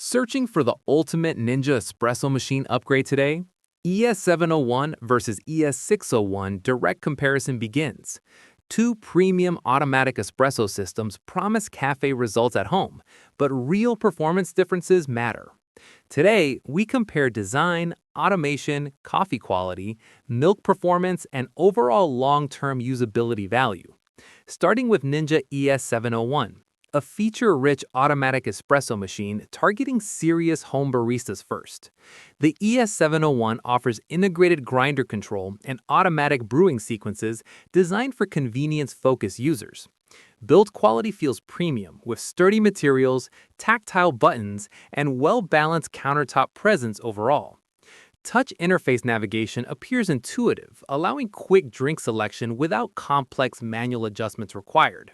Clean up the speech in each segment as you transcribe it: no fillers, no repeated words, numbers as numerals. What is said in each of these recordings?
Searching for the ultimate Ninja espresso machine upgrade today? ES701 versus ES601 direct comparison begins. Two premium automatic espresso systems promise cafe results at home, but real performance differences matter. Today, we compare design, automation, coffee quality, milk performance, and overall long-term usability value. Starting with Ninja ES701, a feature-rich automatic espresso machine targeting serious home baristas first. The ES701 offers integrated grinder control and automatic brewing sequences designed for convenience-focused users. Build quality feels premium with sturdy materials, tactile buttons, and well-balanced countertop presence overall. Touch interface navigation appears intuitive, allowing quick drink selection without complex manual adjustments required.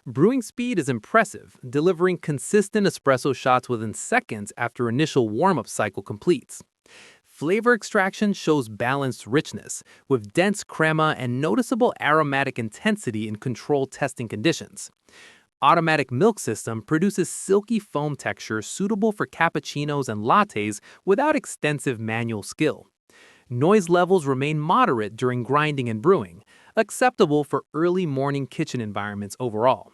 Brewing speed is impressive, delivering consistent espresso shots within seconds after initial warm-up cycle completes. Flavor extraction shows balanced richness, with dense crema and noticeable aromatic intensity in controlled testing conditions. Automatic milk system produces silky foam texture suitable for cappuccinos and lattes without extensive manual skill. Noise levels remain moderate during grinding and brewing, acceptable for early morning kitchen environments overall.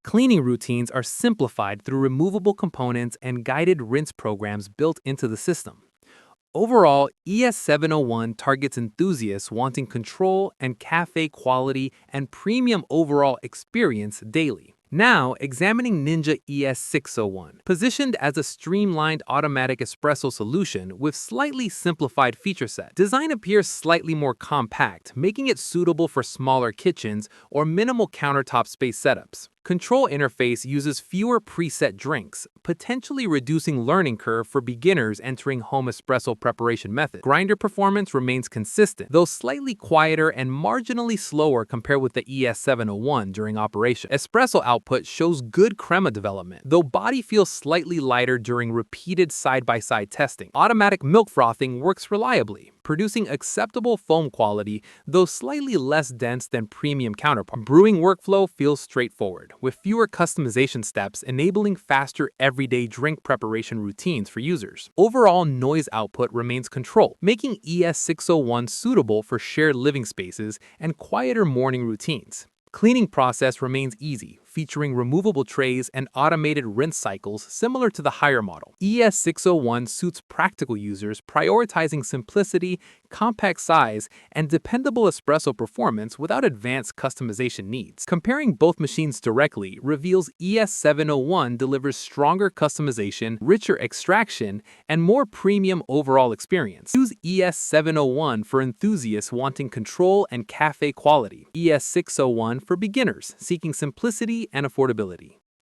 Cleaning routines are simplified through removable components and guided rinse programs built into the system. Overall, ES701 targets enthusiasts wanting control and cafe quality and premium overall experience daily. Now, examining Ninja ES601. Positioned as a streamlined automatic espresso solution with slightly simplified feature set, design appears slightly more compact, making it suitable for smaller kitchens or minimal countertop space setups. Control interface uses fewer preset drinks, potentially reducing learning curve for beginners entering home espresso preparation method. Grinder performance remains consistent, though slightly quieter and marginally slower compared with the ES701 during operation. Espresso output shows good crema development, though body feels slightly lighter during repeated side-by-side testing. Automatic milk frothing works reliably, producing acceptable foam quality, though slightly less dense than premium counterpart. Brewing workflow feels straightforward, with fewer customization steps enabling faster everyday drink preparation routines for users. Overall noise output remains controlled, making ES601 suitable for shared living spaces and quieter morning routines. Cleaning process remains easy, featuring removable trays and automated rinse cycles similar to the higher model. ES601 suits practical users prioritizing simplicity, compact size, and dependable espresso performance without advanced customization needs. Comparing both machines directly reveals ES701 delivers stronger customization, richer extraction, and more premium overall experience. Use ES701 for enthusiasts wanting control and cafe quality. ES601 for beginners seeking simplicity and affordability.